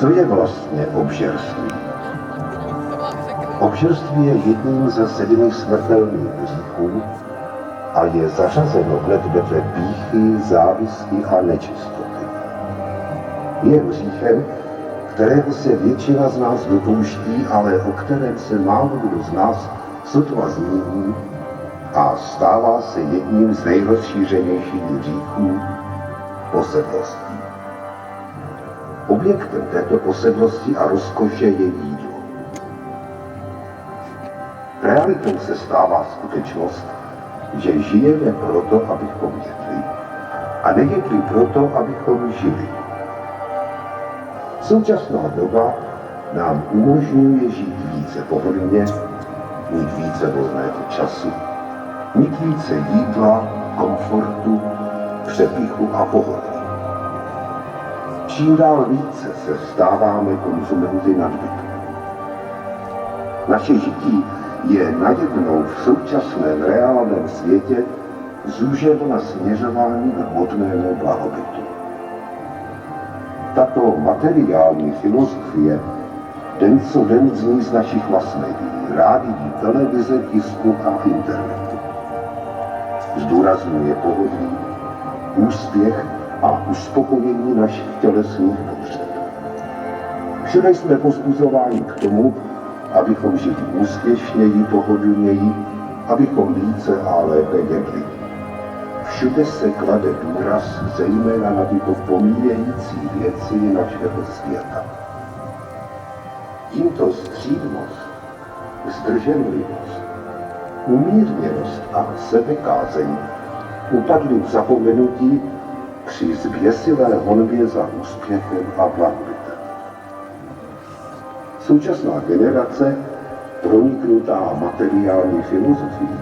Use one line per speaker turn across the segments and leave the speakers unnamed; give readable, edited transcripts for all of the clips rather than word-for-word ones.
Co je vlastně obžerství? Obžerství je jedním ze 7 smrtelných hříchů a je zařazeno hned vedle pýchy, závisti a nečistoty. Je hříchem, kterého se většina z nás dopouští, ale o kterém se málo kdo z nás sotva zmíní a stává se jedním z nejrozšířenějších hříchů posedlosti. Objektem této posedlosti a rozkoše je jídlo. Realitou se stává skutečnost, že žijeme proto, abychom jedli, a nejedli proto, abychom žili. Současná doba nám umožňuje žít více pohodlně, mít více volného času, mít více jídla, komfortu, přepychu a pohodlí. Čím dál více se stáváme konzumenty nadbytku. Naše žití je najednou v současném reálném světě zúženo na směřování k hmotnému blahobytu. Tato materiální filozofie den co den zní z našich masmédií, rádií, televize, tisku a internetu. Zdůrazňuje pohodlí, úspěch a uspokojení našich tělesných potřeb. Všude jsme povzbuzováni k tomu, abychom žili úspěšněji, pohodlněji, abychom více a lépe jedli. Všude se klade důraz zejména na tyto pomíjející věci našeho světa. Tímto střídmost, zdrženlivost, umírněnost a sebekázeň upadly v zapomenutí při zběsilé honbě za úspěchem a blahobytem. Současná generace, proniknutá materiální filozofií,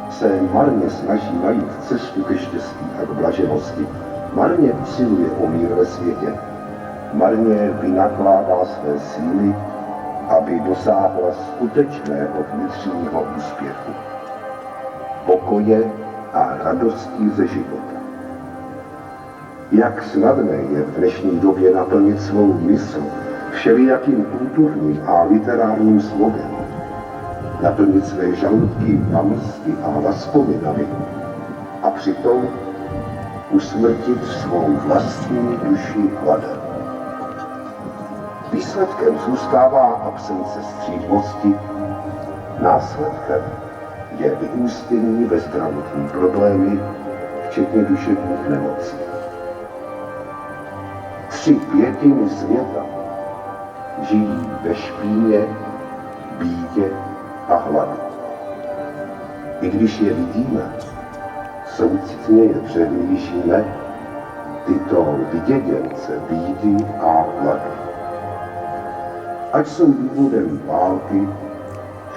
se marně snaží najít cestu ke štěstí a k blaženosti, marně usiluje o mír ve světě, marně vynakládá své síly, aby dosáhla skutečného vnitřního úspěchu, pokoje a radosti ze života. Jak snadné je v dnešní době naplnit svou mysl všelijakým kulturním a literárním slovem, naplnit své žaludky pamstí a nazpovědami a přitom usmrtit svou vlastní duši hladem. Výsledkem zůstává absence střídmosti, následkem je vyústění ve zdravotní problémy, včetně duševních nemocí. 3/5 světa žijí ve špíně, bídě a hladu. I když je vidíme, soucitně je přehlížíme tyto vyděděnce bídy a hladu. Ať jsou důvodem války,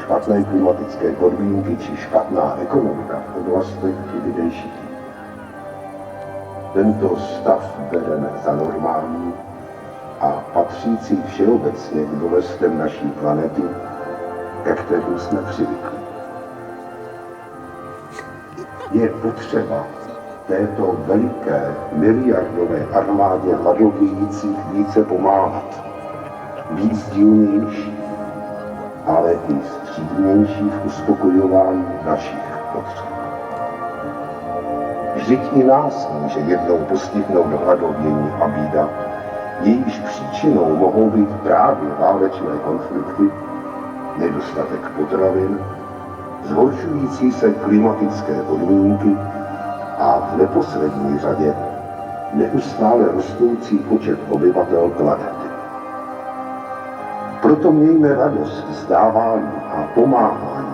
špatné klimatické podmínky či špatná ekonomika v oblastech, kde lidé žijí. Tento stav bereme za normální a patřící všeobecně k bolestem naší planety, ke kterým jsme přivykli. Je potřeba této veliké miliardové armádě hladovějících více pomáhat, být sdílnější, ale i střídnější v uspokojování našich potřeb. Vždyť i nás může jednou postihnout hladovění a bída, jejíž příčinou mohou být právě válečné konflikty, nedostatek potravin, zhoršující se klimatické podmínky a v neposlední řadě neustále rostoucí počet obyvatel planety. Proto mějme radost z dávání a pomáhání,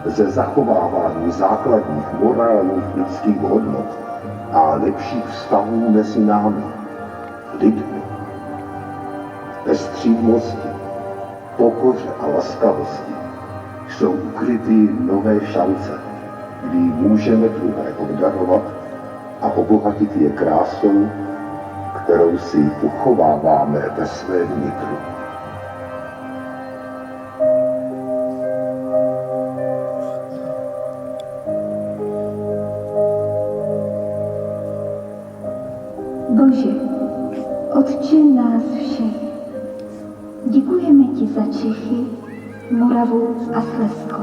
ze zachovávání základních morálních lidských hodnot a lepších vztahů mezi námi, lidmi. Ve střídmosti, pokoře a laskavosti jsou ukryty nové šance, kdy můžeme druhé obdarovat a obohatit je krásou, kterou si uchováváme ve svém nitru.
Bože, Otče nás všech, Děkujeme ti za Čechy, Moravu a Slezsko,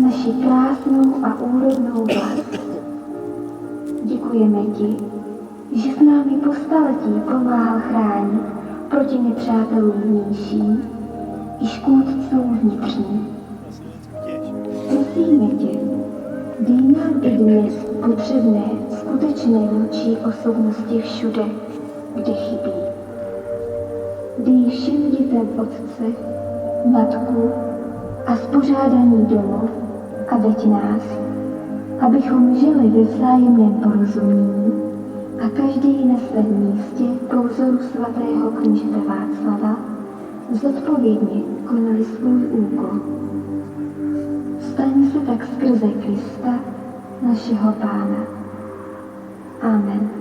naši krásnou a úrodnou vlast. Děkujeme ti, že s námi po staletí pomáhal chránit proti nepřátelům vnějším i škůdcům vnitřním. Prosíme tě, dej nám i dnes potřebné skutečné vůči osobnosti všude, kde chybí. Dej všem dětem otce, matku a spořádaný domov a veď nás, abychom žili ve vzájemném porozumění a každý na svém místě po vzoru svatého knížete Václava zodpovědně konali svůj úkol. Staň se tak skrze Krista, našeho Pána. Amen.